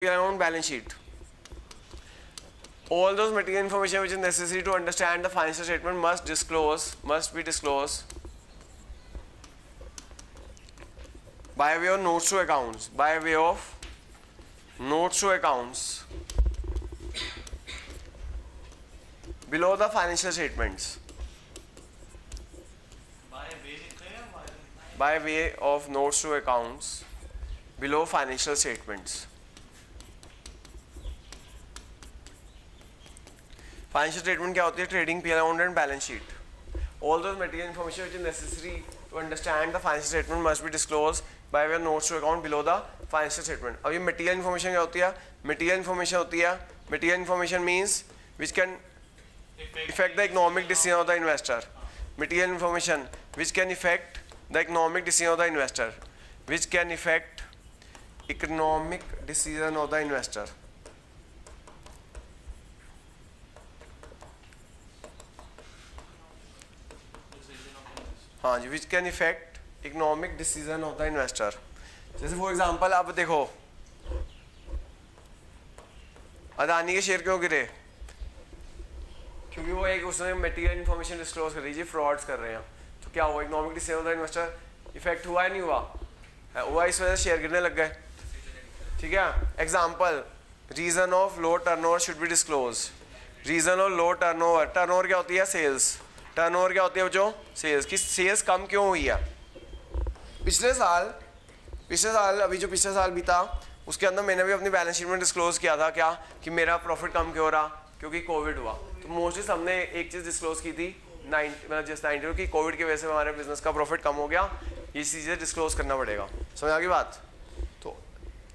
on balance sheet. All those material information which is necessary to understand the financial statement must be disclosed by way of notes to accounts, below the financial statements. By way of notes to accounts below financial statements. Financial statement क्या होती है? Trading P account and balance sheet. All those material information which is necessary to understand the financial statement must be disclose by way of notes to account below the financial statement. अब ये material information क्या होती है? Material information means which can effect the economic decision of the investor. Material information which can effect the economic decision of the investor. हाँ जी, which can affect economic decision of the investor. जैसे for example अब देखो, अदानी के share क्यों गिरे? क्योंकि वो एक उसने मटेरियल इन्फॉर्मेशन डिस्क्लोज कर दीजिए, फ्रॉड्स कर रहे हैं. तो क्या हुआ? Economic decision of the investor effect हुआ है, नहीं हुआ? इस वजह से शेयर गिरने लग गए. ठीक है. Example, reason of low turnover should be disclose. Reason of low turnover. Turnover क्या होती है? सेल्स. टर्नओवर क्या होती है? जो सेल्स की सेल्स कम क्यों हुई है? पिछले साल अभी जो पिछले साल बीता उसके अंदर मैंने भी अपनी बैलेंस शीट में डिस्क्लोज किया था क्या कि मेरा प्रॉफिट कम क्यों हो रहा? क्योंकि कोविड हुआ. तो मोस्टली हमने एक चीज़ डिस्क्लोज की थी 90 की कोविड की वजह से हमारे बिजनेस का प्रॉफिट कम हो गया. ये चीज़ें डिस्क्लोज करना पड़ेगा. समझ आ गई बात? तो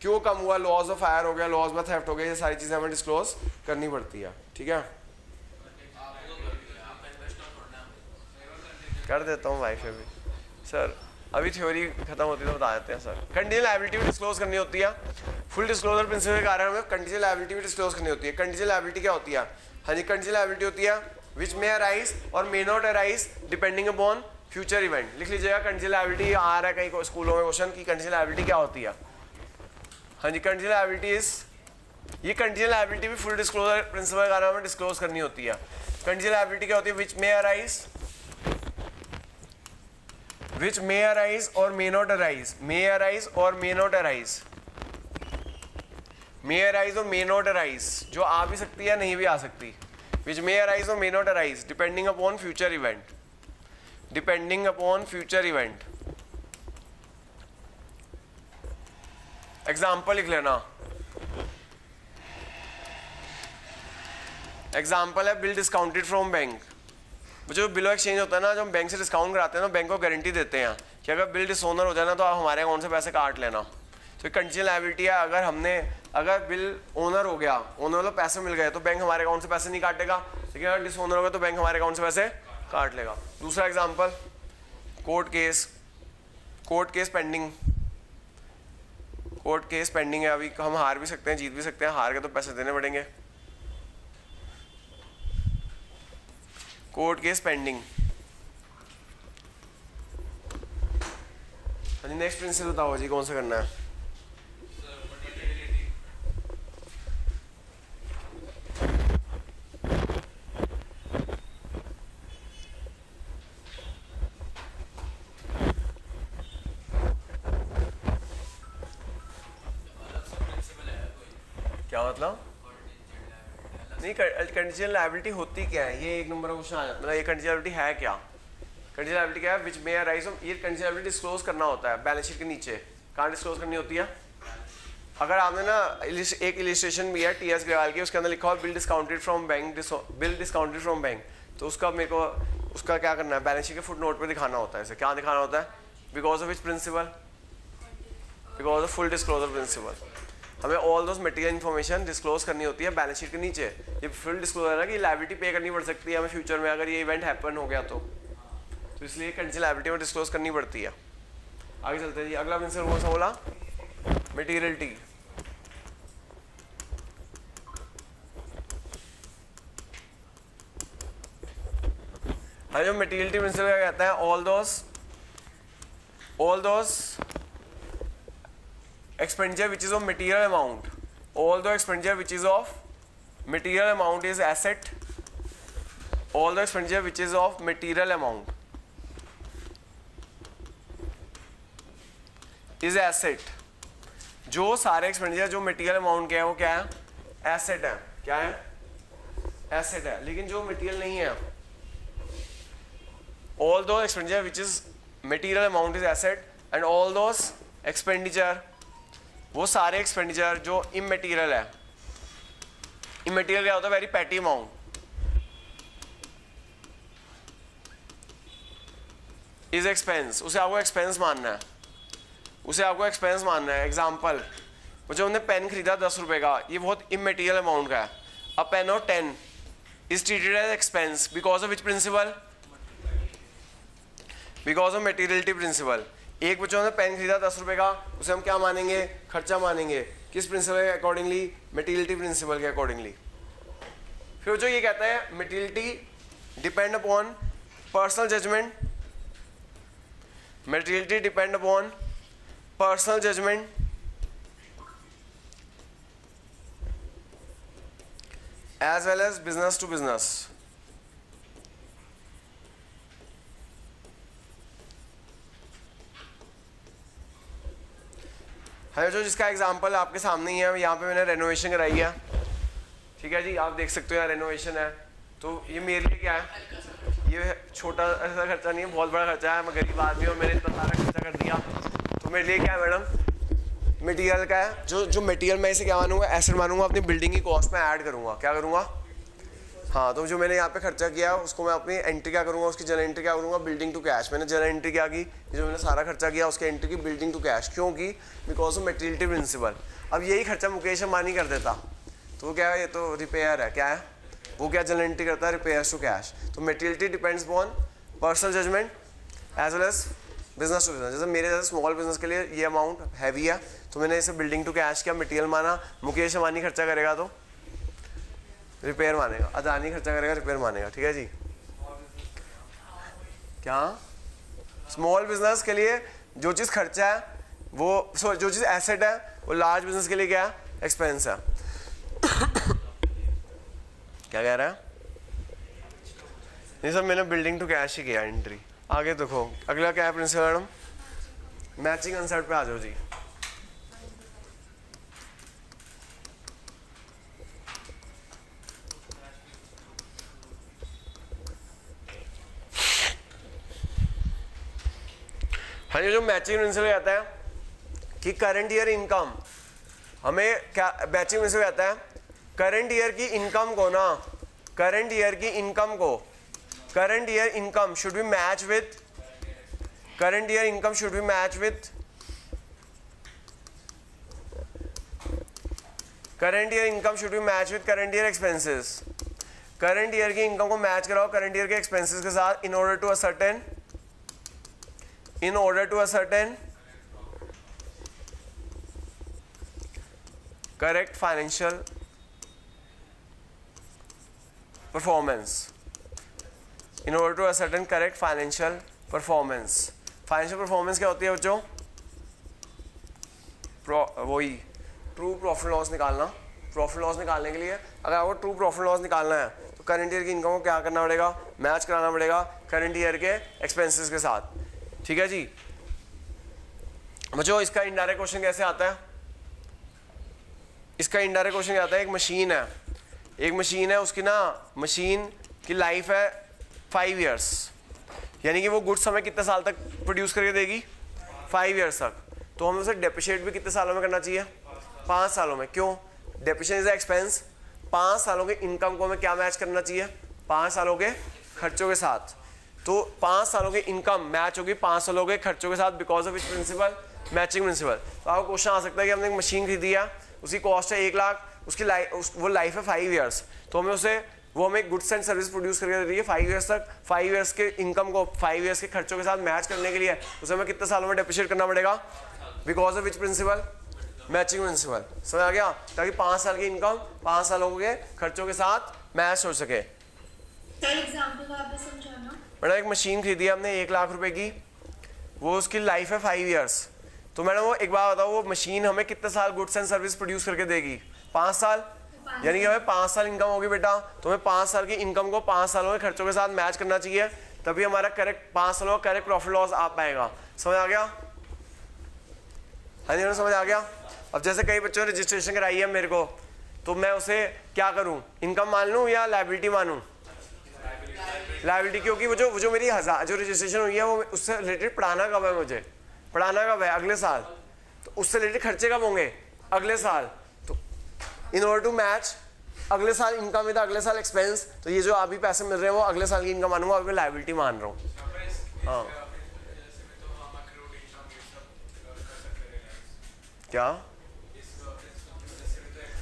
क्यों कम हुआ? लॉस ऑफ फायर हो गया, लॉस में थेफ्ट हो गया, ये सारी चीज़ें हमें डिस्क्लोज करनी पड़ती है. ठीक है, कर देता हूँ वाइफ भी. सर अभी थ्योरी खत्म होती है तो बता देते हैं सर. कंटीजेंट लायबिलिटी भी डिस्क्लोज करनी होती है. फुल डिस्क्लोजर प्रिंसिपल के कारण हमें कंटीजेंट लायबिलिटी भी डिस्क्लोज करनी होती है. कंटीजेंट लायबिलिटी क्या होती है? हाँ जी, कंटीजेंट लायबिलिटी होती है विच मे अराइज और may not arise depending upon future event. लिख लीजिएगा, कंटीजेंट लायबिलिटी आ रहा है कहीं स्कूलों में क्वेश्चन की कंटीजेंट लायबिलिटी क्या होती है. हाँ जी, कंटीजेंट लायबिलिटी ये कंटीजेंट लायबिलिटी भी फुल डिस्क्लोजर प्रिंसिपल के कारण हमें डिस्क्लोज करनी होती है. कंटीजेंट लायबिलिटी क्या होती है? Which may arise which may arise or may not arise. May arise or may not arise. May arise or may not arise. जो आ भी सकती है, नहीं भी आ सकती. Which may arise or may not arise depending upon future event. Depending upon future event. Example लिख लेना. Example है bill discounted from bank. जो बिलो एक्सचेंज होता है ना, जो हम बैंक से डिस्काउंट कराते हैं ना, बैंक को गारंटी देते हैं कि अगर बिल डिसऑनर हो जाए ना तो आप हमारे अकाउंट से पैसे काट लेना. तो कंटीजेंट लायबिलिटी है. अगर बिल ओनर हो गया, ओनर को पैसे मिल गए तो बैंक हमारे अकाउंट से पैसे नहीं काटेगा, लेकिन अगर डिसऑनर हो गया तो बैंक हमारे अकाउंट से पैसे काट लेगा. दूसरा एग्जाम्पल, कोर्ट केस पेंडिंग है. अभी हम हार भी सकते हैं, जीत भी सकते हैं. हार के तो पैसे देने पड़ेंगे. Court case pending. Next principle बताओ जी, कौन सा करना है? क्या मतलब? नहीं, कंटीजेंट लायबिलिटी होती क्या है? ये एक नंबर का क्वेश्चन आ जाता है. मतलब ये कंटीजेंट लायबिलिटी है क्या? कंटीजेंट लायबिलिटी क्या है? Which may arise. ये कंटीजेंट लायबिलिटी डिस्क्लोज करना होता है बैलेंस शीट के नीचे. कहाँ डिस्क्लोज करनी होती है? अगर आपने ना एक इलिस्ट्रेशन भी है टीएस ग्रेवाल की, उसके अंदर लिखा हुआ बिल डिस्काउंटेड फ्रॉम बैंक, तो उसका मेरे को उसका क्या करना है? बैलेंस शीट के फुट नोट पर दिखाना होता है. इसे क्या दिखाना होता है? Because of which principle? Because of full disclosure principle. हमें all those material information disclose करनी होती है बैलेंस शीट के नीचे. ये फुल डिस्क्लोजर है कि लायबिलिटी पे करनी पड़ सकती है हमें फ्यूचर में अगर ये इवेंट हैपन हो गया तो इसलिए कंटीजेंट लायबिलिटी में डिस्क्लोज करनी पड़ती है. आगे चलते हैं जी. अगला प्रिंसिपल कौन सा बोला? मटेरियलिटी. जो मटेरियलिटी प्रिंसिपल क्या कहता है? All those expenditure which is of material amount all the expenditure which is of material amount is asset, all the expenditure which is of material amount is asset. जो सारे expenditure जो material amount के हैं वो क्या है, asset है। क्या है, एसेट है। लेकिन जो मटीरियल नहीं है, ऑल दो expenditure which is material amount is asset and all those expenditure, वो सारे एक्सपेंडिचर जो इमटेरियल है। इमटेरियल क्या होता है, very petty amount. Is expense, उसे आपको एक्सपेंस मानना है, उसे आपको एक्सपेंस मानना है। एग्जाम्पल, जो हमने पेन खरीदा 10 रुपए का, ये बहुत इमटेरियल अमाउंट का है। A pen of 10 is treated as expense because of which principle, because of materiality principle. एक बच्चों ने पेन खरीदा 10 रुपए का, उसे हम क्या मानेंगे, खर्चा मानेंगे। किस प्रिंसिपल के अकॉर्डिंगली, मटेरियलिटी प्रिंसिपल के अकॉर्डिंगली। फिर जो ये कहता है materiality depend upon personal judgement, materiality depend upon personal judgement as well as business to business। है जो जिसका एग्जांपल आपके सामने ही है, यहाँ पे मैंने रेनोवेशन कराई है। ठीक है जी, आप देख सकते हो यहाँ रेनोवेशन है। तो ये मेरे लिए क्या है, ये छोटा ऐसा खर्चा नहीं है, बहुत बड़ा खर्चा है। मैं गरीब आदमी और मैंने इतना सारा खर्चा कर दिया, तो मेरे लिए क्या है मैडम, मटेरियल का है। जो मटेरियल मैं इसे क्या मानूंगा, एसेट मानूंगा। अपनी बिल्डिंग की कॉस्ट में ऐड करूंगा। क्या करूंगा, हाँ। तो जो मैंने यहाँ पे खर्चा किया उसको मैं अपनी एंट्री क्या करूंगा, उसकी जर्नल एंट्री क्या करूंगा, बिल्डिंग टू कैश। मैंने जर्नल एंट्री क्या की, जो मैंने सारा खर्चा किया उसकी एंट्री की बिल्डिंग टू कैश। क्योंकि बिकॉज ऑफ मटेरियलिटी प्रिंसिपल। अब यही खर्चा मुकेश अंबानी कर देता तो वो क्या है, ये तो रिपेयर है। क्या है वो, क्या जर्नल एंट्री करता है, रिपेयर्स टू कैश। तो materiality depends upon personal judgement as well as business to business. जैसे मेरे जैसे स्मॉल बिजनेस के लिए ये अमाउंट हैवी है, तो मैंने इसे बिल्डिंग टू कैश किया, मटेरियल माना। मुकेश अंबानी खर्चा करेगा तो रिपेयर मानेगा, अदानी खर्चा करेगा रिपेयर मानेगा। ठीक है जी। क्या स्मॉल बिजनेस के लिए जो चीज़ खर्चा है वो, जो चीज़ एसेट है वो लार्ज बिजनेस के लिए क्या है, एक्सपेंस है। क्या कह रहा है, नहीं सर मैंने बिल्डिंग टू कैश ही किया एंट्री। आगे देखो अगला क्या है प्रिंसिपल मैडम, मैचिंग कंसेप्ट पे आ जाओ जी। हाँ, ये जो मैचिंग प्रिंसिपल कहता है कि करंट ईयर इनकम, हमें क्या मैचिंग प्रिंसिपल कहता है, करंट ईयर की इनकम को ना, करंट ईयर की इनकम को, current year income should be match with, current year income should be match with, current year income should be match with current year expenses. Current year की income को match कराओ current year के expenses के साथ, in order to ascertain, in order to ascertain correct financial performance, in order to ascertain correct financial performance। financial performance क्या होती है बच्चों, वही ट्रू प्रॉफिट लॉस निकालना। प्रॉफिट लॉस निकालने के लिए अगर आपको ट्रू प्रॉफिट लॉस निकालना है तो करंट ईयर की इनकम को क्या करना पड़ेगा, मैच कराना पड़ेगा करंट ईयर के एक्सपेंसेस के साथ। ठीक है जी। बच्चों इसका इनडायरेक्ट क्वेश्चन कैसे आता है, इसका इनडायरेक्ट क्वेश्चन आता है, एक मशीन है, एक मशीन है, उसकी ना मशीन की लाइफ है 5 इयर्स, यानी कि वो गुड्स हमें कितने साल तक प्रोड्यूस करके देगी, 5 इयर्स तक। तो हमें उसे डेप्रिशिएट भी कितने सालों में करना चाहिए, 5 सालों में। क्यों, डेप्रिशिएशन इज एक्सपेंस। 5 सालों के इनकम को हमें क्या मैच करना चाहिए, 5 सालों के खर्चों के साथ। तो 5 सालों की इनकम मैच होगी 5 सालों के खर्चों के साथ, because of which principal, matching principal. तो आपको क्वेश्चन आ सकता है कि हमने एक मशीन खरीदी है, उसकी कॉस्ट है 1 लाख, उसकी वो लाइफ है 5 इयर्स, तो हमें उसे, वो हमें गुड्स एंड सर्विस प्रोड्यूस करके दे रही है 5 इयर्स तक। 5 इयर्स के इनकम को 5 इयर्स के खर्चों के साथ मैच करने के लिए उसे हमें कितने सालों में डेप्रिशिएट करना पड़ेगा, because of which principal, matching principal. समझ आ गया, ताकि 5 साल की इनकम 5 सालों के खर्चों के साथ मैच हो सके। मैडम एक मशीन खरीदी है हमने 1 लाख रुपए की, वो उसकी लाइफ है 5 इयर्स। तो मैडम वो एक बार बताओ, वो मशीन हमें कितने साल गुड्स एंड सर्विस प्रोड्यूस करके देगी, 5 साल, यानी कि हमें 5 साल इनकम होगी बेटा, तो हमें 5 साल की इनकम को 5 सालों के खर्चों के साथ मैच करना चाहिए, तभी हमारा करेक्ट 5 सालों का करेक्ट प्रॉफिट लॉस आ पाएगा। समझ आ गया? हाँ जी, समझ आ गया। अब जैसे कई बच्चों ने रजिस्ट्रेशन कराई है मेरे को, तो मैं उसे क्या करूं, इनकम मान लूं या लायबिलिटी मानूं? लायबिलिटी, क्योंकि वो जो मेरी जो रजिस्ट्रेशन हुई है वो उससे रिलेटेड पढ़ाना कब है, मुझे पढ़ाना कब है? अगले साल। तो उससे रिलेटेड खर्चे कब होंगे? अगले साल। तो इन ऑर्डर टू मैच अगले साल इनकम विद अगले साल एक्सपेंस, तो ये जो अभी पैसे मिल रहे हैं वो अगले साल की इनकम मानूंगा, अभी मैं लायबिलिटी मान रहा हूँ। हाँ क्या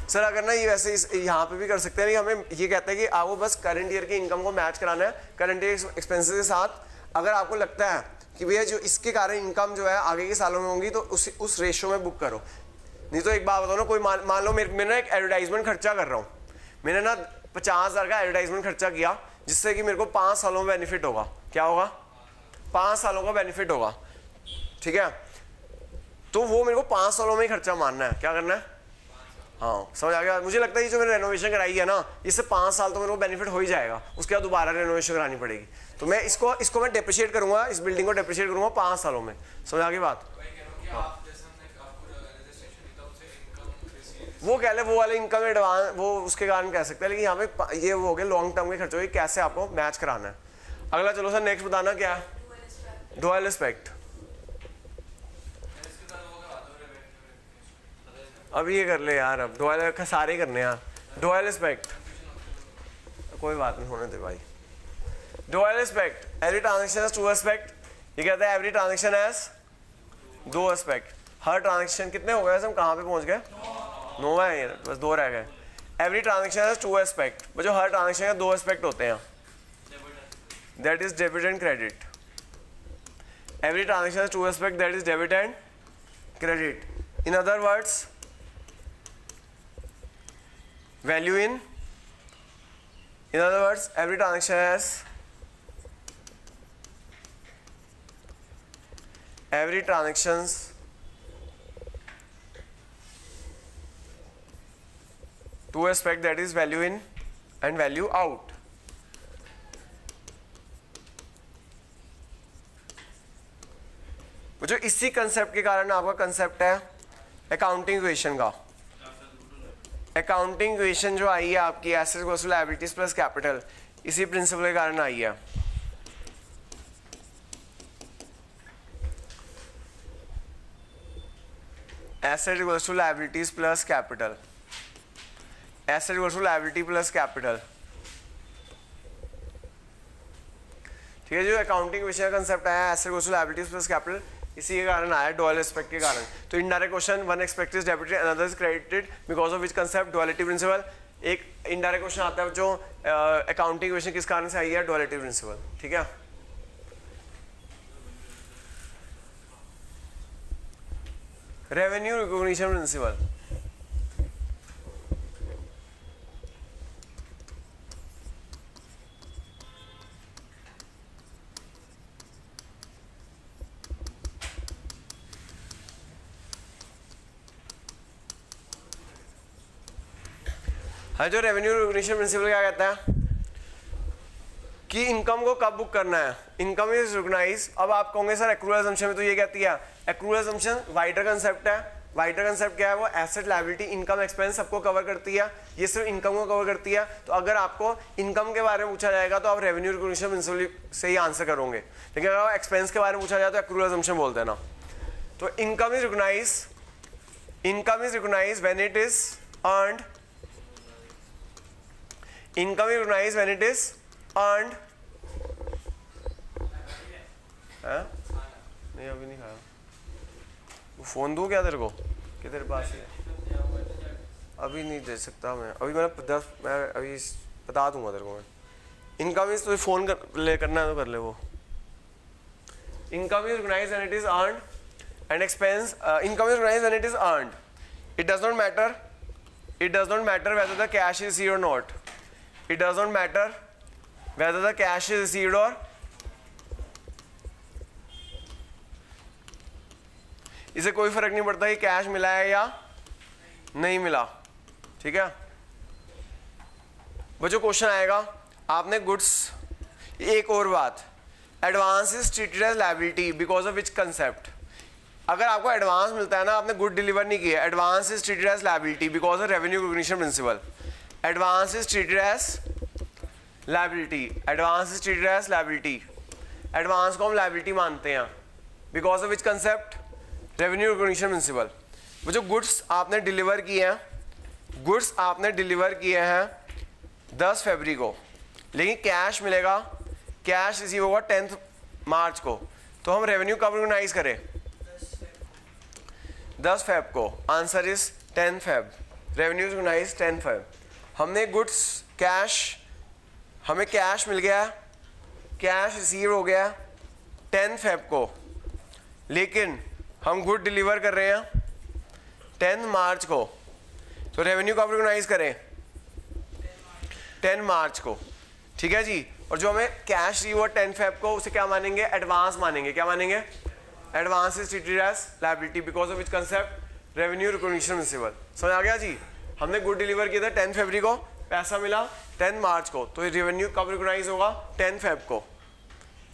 सर, अगर ना ये वैसे यहाँ पे भी कर सकते हैं, नहीं हमें ये कहते हैं कि आपको बस करंट ईयर की इनकम को मैच कराना है करंट ईयर एक्सपेंसेस के साथ। अगर आपको लगता है कि भैया जो इसके कारण इनकम जो है आगे के सालों में होंगी, तो उस रेशियो में बुक करो। नहीं तो एक बात बताओ ना, कोई मान लो मैं ना एक एडवर्टाइजमेंट खर्चा कर रहा हूँ, मैंने ना 50,000 का एडवर्टाइजमेंट खर्चा किया, जिससे कि मेरे को 5 सालों में बेनिफिट होगा। क्या होगा? 5 सालों का बेनिफिट होगा, ठीक है। तो वो मेरे को 5 सालों में ही खर्चा मानना है, क्या करना है? हाँ समझ आ गया। मुझे लगता है ये जो मैंने रेनोवेशन कराई है ना, इससे 5 साल तो मेरे को बेनिफिट हो ही जाएगा, उसके बाद दोबारा रेनोवेशन करानी पड़ेगी। तो मैं इसको मैं डेप्रिशिएट करूंगा, इस बिल्डिंग को डेप्रिशिएट करूंगा 5 सालों में। समझ आ गई बात? हाँ। वो कह ले वो वाले इनकम एडवांस, वो उसके कारण कह सकते हैं, लेकिन यहाँ पे ये वो हो गए लॉन्ग टर्म के खर्चों, कैसे आपको मैच कराना है। अगला चलो सर, नेक्स्ट बताना क्या है? Dual aspect. अब ये कर ले यार, अब डुअल का सारे करने यार। डुअल एस्पेक्ट, कोई बात नहीं, होने दे भाई। Dual aspect, every transaction has 2 aspect. ये कहता है every transaction has 2 aspect. Her transaction कितने हो गए, हम कहाँ पे पहुंच गए? 9 है ये, बस 2 रह गए। एवरी ट्रांजैक्शन हैज 2 एस्पेक्ट, जो हर ट्रांजैक्शन के 2 एस्पेक्ट होते हैं, that is debit and credit. Every transaction has 2 aspect, that is debit and credit. In other words, value in other words, every transaction has two aspect, that is value in and value out. जो इसी concept के कारण आपका concept है accounting equation का। Accounting equation जो आई है आपकी assets equals to liabilities plus capital, इसी प्रिंसिपल के कारण आई है। Asset equals to liabilities plus capital, asset equals to liability plus capital, ठीक है। जो अकाउंटिंग इक्वेशन का कंसेप्ट आया asset equals to liabilities plus capital, इसी के कारण आया, डुअल एस्पेक्ट के कारण। तो indirect question, one aspect is debited another is credited because of which concept? Duality principle. एक इनडायरेक्ट क्वेश्चन आता है जो अकाउंटिंग इक्वेशन किस कारण से आई है? डुअलिटी प्रिंसिपल, ठीक है। रेवेन्यू रिकॉग्निशन प्रिंसिपल, जो रेवेन्यू रिकॉग्निशन प्रिंसिपल क्या कहता है कि इनकम को कब बुक करना है? Income is recognise. अब आप कहोगे सर एक्रूअल असम्पशन में तो ये कहती है, एक्रूअल असम्पशन वाइडर कंसेप्ट है। वाइडर कंसेप्ट क्या है? वो एसेट, लायबिलिटी, इनकम, एक्सपेंस सबको कवर करती है, ये सिर्फ इनकम को कवर करती है। तो अगर आपको इनकम के बारे में पूछा जाएगा तो आप रेवेन्यू रिकॉग्निशन प्रिंसिपल से ही आंसर करोगे, लेकिन अगर आप एक्सपेंस के बारे में पूछा जाए तो एक्रूअल असम्पशन बोल देना। तो income is recognise when it is earned, income is recognised when it is earned. नहीं अभी नहीं खाया, फोन दूं क्या तेरे को कि तेरे पास है? अभी नहीं दे सकता मैं, अभी मैं अभी बता दूंगा तेरे को मैं। इनकम इज, तो फोन करना है तो कर ले वो। Income is recognised when it is earned and expense, income is recognised when it is earned. It does not matter whether the cash is received or not. It does not matter whether the cash is received or इसे कोई फर्क नहीं पड़ता कि cash मिला है या नहीं मिला, ठीक है वो जो क्वेश्चन आएगा आपने गुड्स, एक और बात, advance is treated as liability because of which concept. अगर आपको एडवांस मिलता है ना, आपने गुड डिलीवर नहीं किया, advance is treated as liability because of revenue recognition principle. Advance is treated as liability, advance is treated as liability, advance को हम लायबिलिटी मानते हैं because of which concept, revenue recognition principle. वो जो goods आपने deliver किए हैं, goods आपने डिलीवर किए हैं 10 फरवरी को, लेकिन कैश मिलेगा, कैश रिसीव होगा 10 मार्च को, तो हम रेवेन्यू कब रिकॉग्नाइज करें? 10 फेब को। Answer is 10 Feb, revenue recognise 10 Feb. हमने गुड्स कैश, हमें कैश मिल गया, कैश रिसीव हो गया 10 फेब को, लेकिन हम गुड डिलीवर कर रहे हैं 10 मार्च को, तो रेवेन्यू कब रिकॉग्नाइज करें? 10 मार्च को, ठीक है जी। और जो हमें कैश रिसीव हुआ 10 फेब को, उसे क्या मानेंगे? एडवांस मानेंगे। क्या मानेंगे? Advance is treated as liability because of which concept, revenue recognition principle. समझ आ गया जी। हमने गुड डिलीवर किया था 10 फरवरी को, पैसा मिला 10 मार्च को, तो रेवेन्यू कब रिकॉग्नाइज होगा? 10 फेब को,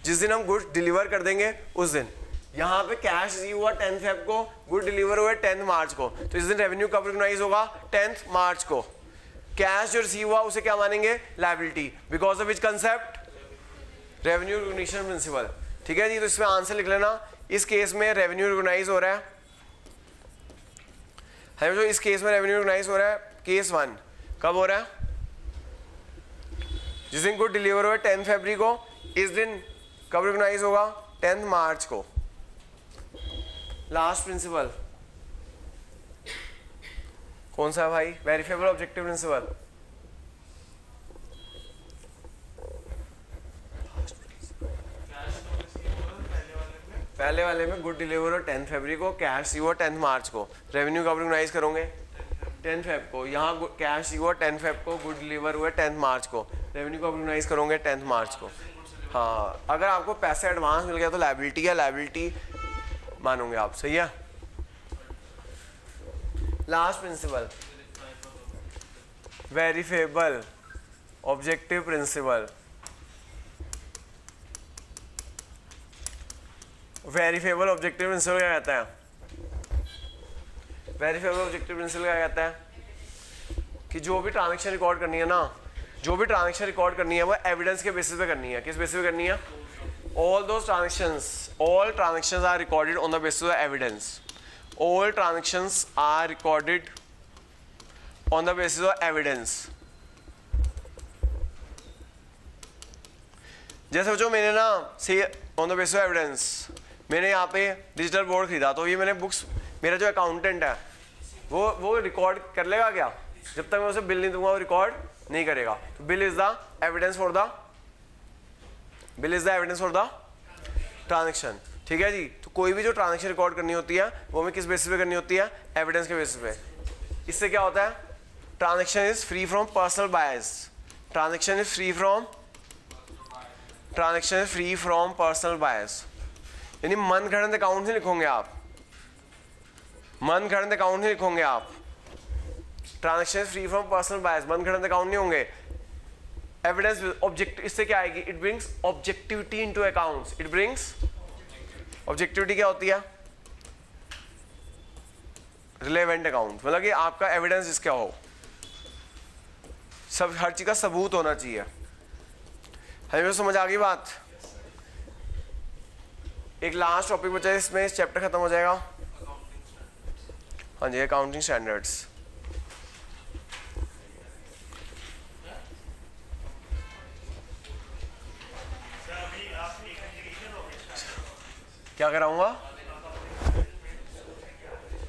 जिस दिन हम गुड डिलीवर कर देंगे उस दिन। यहाँ पे कैश रिसीव हुआ 10 फेब को, गुड डिलीवर हुए 10 मार्च को, तो इस दिन रेवेन्यू कब रिकॉग्नाइज होगा? 10 मार्च को। कैश जो रिसीव हुआ उसे क्या मानेंगे? Liability because of which concept, revenue recognition principal. ठीक है जी। तो इसमें आंसर लिख लेना। इस केस में रेवेन्यू रिकॉग्नाइज हो रहा है, है जो इस केस में रेवेन्यू रिकॉग्नाइज हो रहा है, केस 1 कब हो रहा है? जिस दिन गुड डिलीवर हुआ 10 फरवरी को, इस दिन कब रिकॉग्नाइज होगा? 10 मार्च को। लास्ट प्रिंसिपल कौन सा है भाई? Verifiable objective principle. पहले वाले में गुड डिलीवर हो 10 फरवरी को, कैश रिसीव हुआ 10 मार्च को, रेवेन्यू कब रिकॉग्नाइज करोगे? 10 फेब को। यहाँ कैश रिसीव हुआ 10 फेब को, गुड डिलीवर हुआ 10 मार्च को, रेवेन्यू कब रिकॉग्नाइज करोगे? 10 मार्च को। हाँ, अगर आपको पैसा एडवांस मिल गया तो लायबिलिटी या लायबिलिटी मानोगे आप, सही है। Last principle verifiable objective principle. Verifiable objective principle क्या कहता है? वेरीफेबल ऑब्जेक्टिव प्रिंसिपल क्या कहता है कि जो भी ट्रांजैक्शन रिकॉर्ड करनी है ना, जो भी ट्रांजैक्शन रिकॉर्ड करनी है वो एविडेंस के बेसिस पे करनी है। किस बेसिस पे करनी है? All transactions are recorded on the basis of evidence. All transactions are recorded on the basis of evidence. जैसे जो मैंने ना से on the basis of evidence मैंने यहाँ पे डिजिटल बोर्ड खरीदा, तो ये मैंने बुक्स, मेरा जो अकाउंटेंट है वो रिकॉर्ड कर लेगा क्या? जब तक मैं उसे बिल नहीं दूंगा वो रिकॉर्ड नहीं करेगा। तो bill is the evidence for the transaction. ठीक है जी। तो कोई भी जो ट्रांजैक्शन रिकॉर्ड करनी होती है वो हमें किस बेसिस पे करनी होती है? एविडेंस के बेसिस पे। इससे क्या होता है? Transaction is free from personal bias. Transaction is free from personal bias. यानी मन गढ़ंत अकाउंट नहीं लिखोगे आप, मन गढ़ंत अकाउंट नहीं लिखोगे आप। Transaction free from personal bias, मन गढ़ंत अकाउंट नहीं होंगे। एविडेंस ऑब्जेक्ट, इससे क्या आएगी? It brings objectivity into accounts. It brings objectivity क्या होती है? रिलेवेंट अकाउंट, मतलब कि आपका एविडेंस जिसका हो, सब हर चीज का सबूत होना चाहिए। हमें समझ आ गई बात? एक लास्ट टॉपिक बचा है, इसमें इस चैप्टर खत्म हो जाएगा। हाँ जी, अकाउंटिंग स्टैंडर्ड्स। क्या कराऊंगा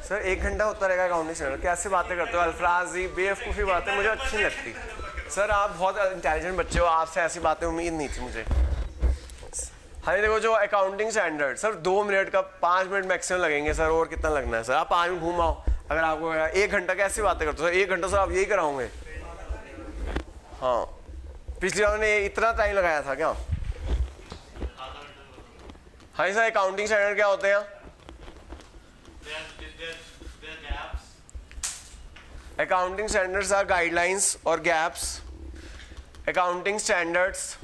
सर? 1 घंटा होता रहेगा अकाउंटिंग स्टैंडर्ड। कैसे बातें करते हो अल्फराजी, बेवकूफ़ी बातें मुझे अच्छी नहीं लगती सर। आप बहुत इंटेलिजेंट बच्चे हो, आपसे ऐसी बातें उम्मीद नहीं थी मुझे। हाँ देखो, जो अकाउंटिंग स्टैंडर्ड सर 2 मिनट का 5 मिनट मैक्सिमम लगेंगे सर, और कितना लगना है सर? आप 5 मिनट घूम आओ। अगर आपको 1 घंटा कैसी बातें करते हो सर? 1 घंटा सर आप यही कराओगे? हाँ, पिछली बार ने इतना टाइम लगाया था क्या? हाँ सर, अकाउंटिंग स्टैंडर्ड क्या होते हैं? Accounting standards are guidelines or gaps. Accounting standards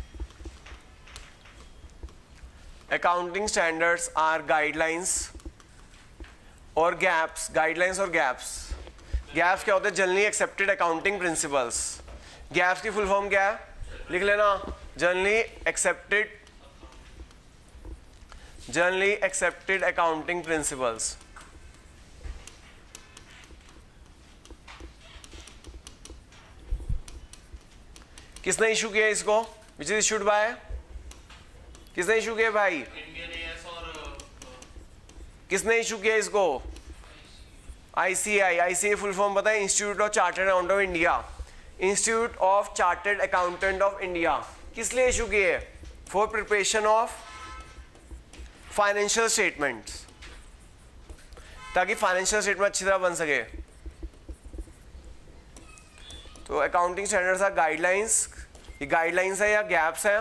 are guidelines or gaps. Guidelines और gaps. Gaps क्या होते हैं? Generally accepted accounting principles. Gaps की फुल फॉर्म क्या है? लिख लेना. Generally accepted accounting principles. किसने इशू किया इसको? Which is issued by? किसने इशू किया भाई? किसने इशू किया इसको? ICAI. ICAI फुल फॉर्म पता है? Institute of chartered accountant of India. Institute of chartered accountant of India. किस लिए इशू किए? For preparation of financial statements, ताकि फाइनेंशियल स्टेटमेंट अच्छी तरह बन सके. तो अकाउंटिंग स्टैंडर्ड्स आर गाइडलाइंस. ये गाइडलाइंस है या गैप्स है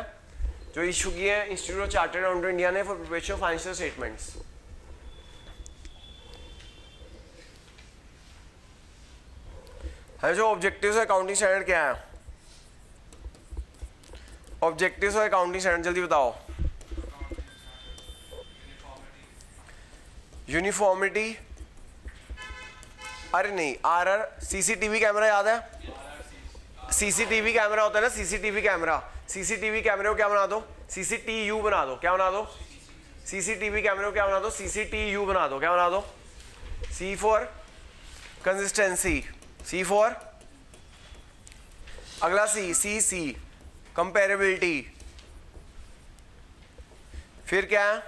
जो इशू किए हैं institute of chartered accountant India ने for preparation of financial statements. जो ऑब्जेक्टिव्स अकाउंटिंग स्टैंडर्ड क्या है? ऑब्जेक्टिव्स और अकाउंटिंग स्टैंडर्ड जल्दी बताओ. यूनिफॉर्मिटी. अरे नहीं, सीसीटीवी कैमरा याद है? सीसीटीवी कैमरा होता है ना, सीसीटीवी कैमरा. सीसीटीवी कैमरे को क्या बना दो? CCTU बना दो. क्या बना दो? सीसीटीवी कैमरे को क्या बना दो? CCTU बना दो. क्या बना दो? C for consistency. C for अगला C कंपेरेबिलिटी. फिर क्या है?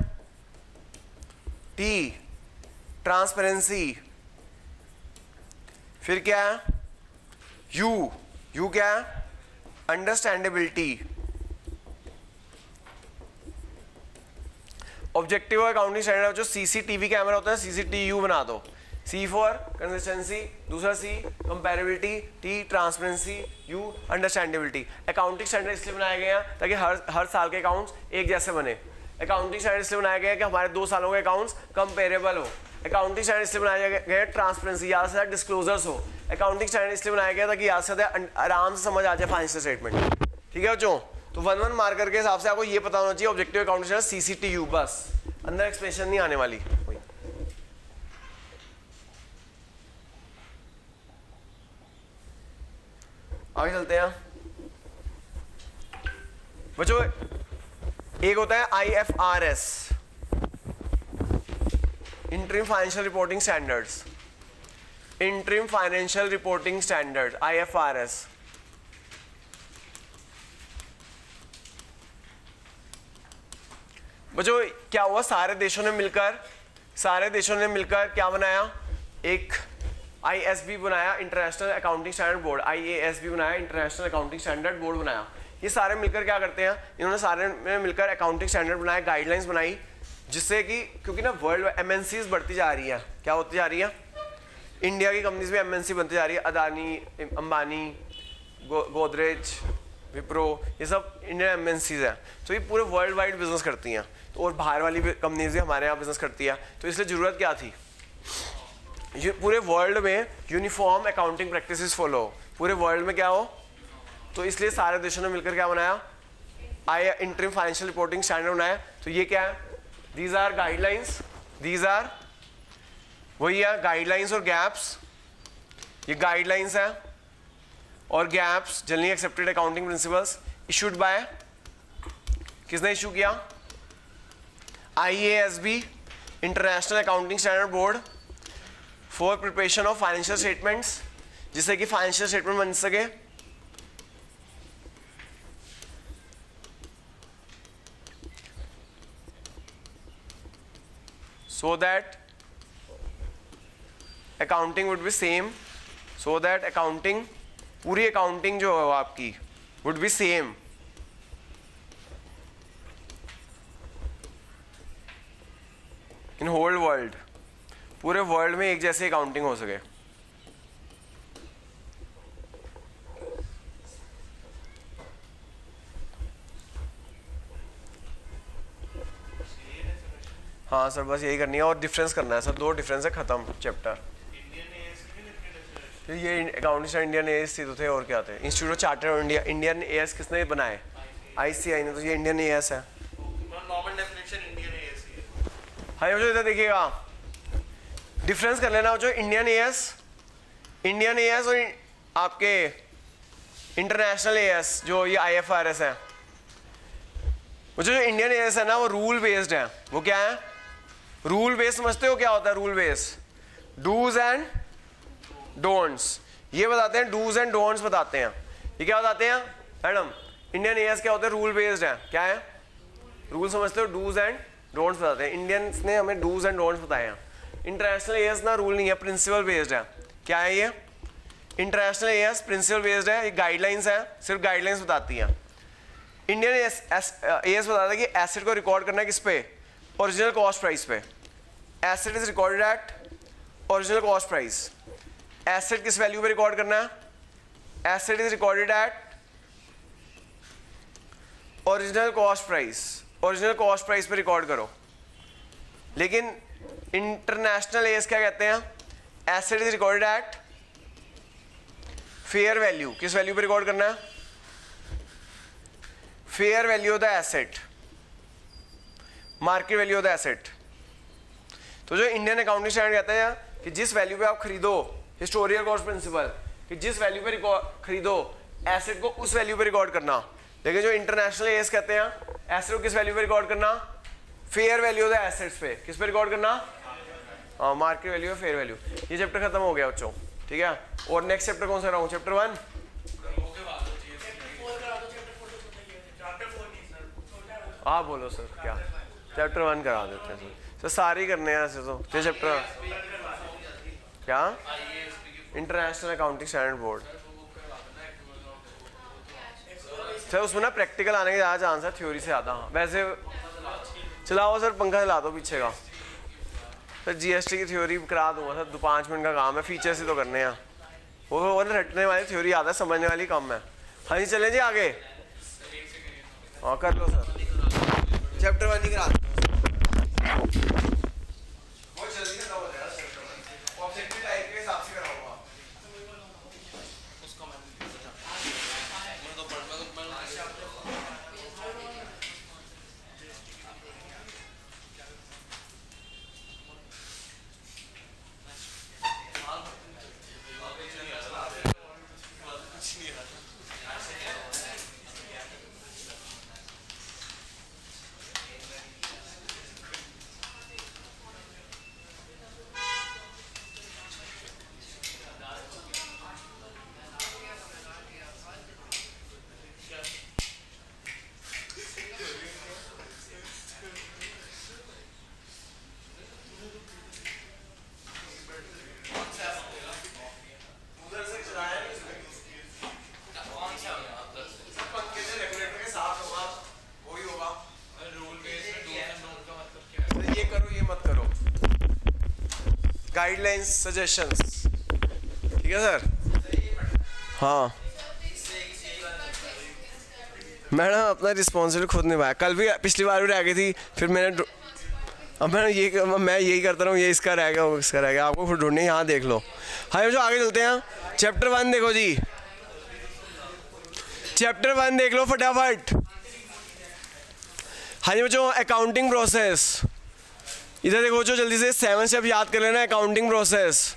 T transparency. फिर क्या है? U क्या है? अंडरस्टैंडेबिलिटी. ऑब्जेक्टिव अकाउंटिंग स्टैंडर्ड जो CCTV कैमरा होता है CCTU बना दो. C फॉर कंसिस्टेंसी, दूसरा C कंपैरेबिलिटी, T transparency, U understandability. Accounting standard इसलिए बनाए गए हैं ताकि हर साल के अकाउंट्स एक जैसे बने. अकाउंटिंग स्टैंडर्ड इसलिए बनाया गया है कि हमारे 2 सालों के अकाउंट्स कंपेरेबल हो. अकाउंटिंग स्टैंडर्ड इसलिए बनाया गया है ट्रांसपेरेंसी, ज़्यादा से ज़्यादा डिस्क्लोजर्स हो. अकाउंटिंग स्टैंडर्ड इसलिए बनाया गया ताकि ज़्यादा से ज़्यादा आराम से समझ आ जाए फाइनेंशियल स्टेटमेंट. ठीक है बच्चों? तो 1-1 मार्कर के हिसाब से आपको ये पता होना चाहिए ऑब्जेक्टिव अकाउंटिंग स्टैंडर्ड CCTU. बस अंदर एक्सप्रेशन नहीं आने वाली. आगे चलते हैं बच्चों. एक होता है IFRS, interim financial reporting standards. Interim financial reporting standard IFRS. बच्चों क्या हुआ? सारे देशों ने मिलकर क्या बनाया? एक ISB बनाया, international accounting standard board. IASB बनाया, इंटरनेशनल अकाउंटिंग स्टैंडर्ड बोर्ड बनाया. ये सारे मिलकर क्या करते हैं? इन्होंने सारे मिलकर अकाउंटिंग स्टैंडर्ड बनाया, गाइडलाइंस बनाई, जिससे कि क्योंकि ना वर्ल्ड MNCs बढ़ती जा रही है. क्या होती जा रही है? इंडिया की कंपनीज भी MNC बनती जा रही है. अदानी, अंबानी, गोदरेज, विप्रो, ये सब इंडियन MNCs हैं. तो ये पूरे वर्ल्ड वाइड बिजनेस करती हैं. तो और बाहर वाली कंपनीज भी हमारे यहाँ बिजनेस करती है. तो इसलिए ज़रूरत क्या थी? पूरे वर्ल्ड में यूनिफॉर्म अकाउंटिंग प्रैक्टिसेस फॉलो. पूरे वर्ल्ड में क्या हो? तो इसलिए सारे देशों ने मिलकर क्या बनाया? इंटरिम फाइनेंशियल रिपोर्टिंग स्टैंडर्ड बनाया. तो ये क्या है? These are guidelines. These are वही है गाइडलाइंस और गैप्स. ये गाइडलाइंस है और GAAPs, generally accepted accounting principles, issued by, किसने इशू किया? IASB, international accounting standard board, for preparation of financial statements, जिससे कि फाइनेंशियल स्टेटमेंट बन सके. so that accounting would be same, so that accounting, पूरी accounting जो है आपकी would be same. in whole world, पूरे वर्ल्ड में एक जैसे अकाउंटिंग हो सके. हाँ सर बस यही करनी है और डिफरेंस करना है सर. 2 डिफरेंस है, खत्म चैप्टर. तो ये अकाउंटिंग स्टैंडर्ड इंडियन एएस तो थे और क्या थे, institute of charter of India, Indian as किसने बनाए, आईसीआई ने, तो ये इंडियन एएस है। नॉर्मल डेफिनेशन इंडियन एएस है। हाँ जो इधर देखिएगा डिफरेंस कर लेना जो इंडियन एएस और आपके इंटरनेशनल एएस जो ये आईएफआरएस है, वो जो इंडियन एएस है ना वो रूल बेस्ड है। वो क्या है, रूल बेस्ड, समझते हो क्या होता है rule based, dos and don'ts, ये बताते हैं, डूज एंड डोंट्स बताते हैं। ये क्या बताते हैं मैडम, इंडियन एएस क्या होता है, रूल बेस्ड है। क्या है, रूल समझते हो, डूज एंड डोंट्स बताते हैं। इंडियन ने हमें डूज एंड डोंट्स बताए हैं। इंटरनेशनल एएस ना रूल नहीं है, प्रिंसिपल बेस्ड है। क्या है ये, इंटरनेशनल एएस प्रिंसिपल बेस्ड है, ये गाइडलाइंस है, सिर्फ गाइडलाइंस बताती है। इंडियन एएस बताता है कि एसेट को रिकॉर्ड करना है किस पे, ओरिजिनल कॉस्ट प्राइस पे। Asset is recorded at original cost price. Asset किस वैल्यू पे रिकॉर्ड करना है, asset is recorded at original cost price, original cost price पे रिकॉर्ड करो। लेकिन इंटरनेशनल एएस क्या कहते हैं, asset is recorded at fair value. किस वैल्यू पे रिकॉर्ड करना है, fair value of the asset, market value of the asset. तो जो इंडियन अकाउंटिंग स्टैंडर्ड कहते हैं कि जिस वैल्यू पे आप खरीदो, हिस्टोरिकल कॉस्ट प्रिंसिपल, कि जिस वैल्यू पे खरीदो एसेट को उस वैल्यू पे रिकॉर्ड करना। लेकिन जो इंटरनेशनल एएस कहते हैं एसेट को किस वैल्यू पे रिकॉर्ड करना, fair value of the assets पे। किस पे रिकॉर्ड करना, हाँ मार्केट वैल्यू और फेयर वैल्यू। ये चैप्टर खत्म हो गया बच्चों, ठीक है। और नेक्स्ट चैप्टर कौन सा रहा हूँ, चैप्टर 1। हाँ बोलो सर, क्या चैप्टर 1 करा देते हैं सर, सारे ही करने हैं ऐसे तो। ये चैप्टर क्या, international accounting standard board sir, उसमें ना प्रैक्टिकल आने के ज़्यादा चांस है थ्योरी से ज़्यादा। वैसे चलाओ सर, पंखा चला दो पीछे का सर। जीएसटी की थ्योरी करा दूंगा सर, 5 मिनट का काम है, फीचर्स ही तो करने हैं। वो रटने वाली थ्योरी आता है, समझने वाली कम है। हाँ जी चले जी आगे, हाँ कर लो सर, चैप्टर 1 ही करा दो। बहुत जल्दी खत्म हो जाएगा सर, ऑब्जेक्टिव टाइप के हिसाब से कराऊंगा। उसका मैं तो गाइडलाइंस सजेशंस, ठीक है सर। हाँ मैडम अपना रिस्पॉन्सिबिलिटी खुद निभाया, कल भी पिछली बार भी रह गई थी, फिर मैंने अब मैं यही करता रहा हूँ, ये इसका रह गया वो इसका रह गया, आपको फिर ढूंढने यहाँ देख लो। हाँ जो आगे चलते हैं, चैप्टर 1 देखो जी, चैप्टर 1 देख लो फटाफट। हाँ जी बच्चों, अकाउंटिंग प्रोसेस, इधर देखो जो जल्दी से 7 स्टेप याद कर लेना। अकाउंटिंग प्रोसेस,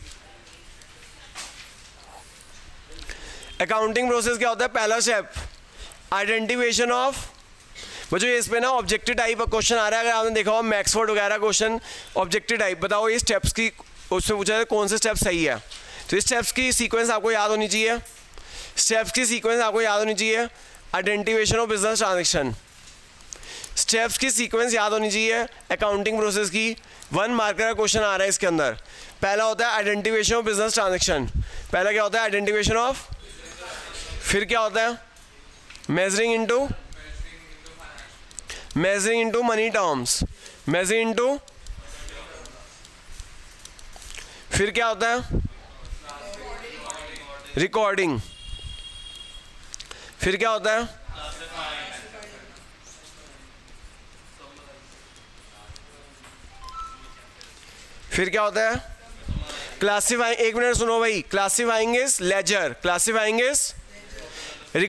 अकाउंटिंग प्रोसेस क्या होता है, पहला स्टेप आइडेंटिफिकेशन ऑफ। बच्चों इस पे ना ऑब्जेक्टिव टाइप क्वेश्चन आ रहा है, अगर आपने देखा हो मैक्सफोर्ड वगैरह क्वेश्चन, ऑब्जेक्टिव टाइप बताओ ये स्टेप्स की, उसमें पूछा है कौन से स्टेप सही है। तो इस स्टेप्स की सीक्वेंस आपको याद होनी चाहिए, स्टेप्स की सीक्वेंस आपको याद होनी चाहिए। Identification of business transaction, steps की सीक्वेंस याद होनी चाहिए अकाउंटिंग प्रोसेस की। 1 मार्कर का क्वेश्चन आ रहा है इसके अंदर। पहला होता है आइडेंटिफिकेशन ऑफ बिजनेस ट्रांजेक्शन, पहला क्या होता है आइडेंटिफिकेशन ऑफ, फिर क्या होता है measuring into money terms, measuring into, फिर क्या होता है रिकॉर्डिंग, फिर क्या होता है क्लासिफाइंग, एक मिनट सुनो भाई, classifying is ledger, classifying is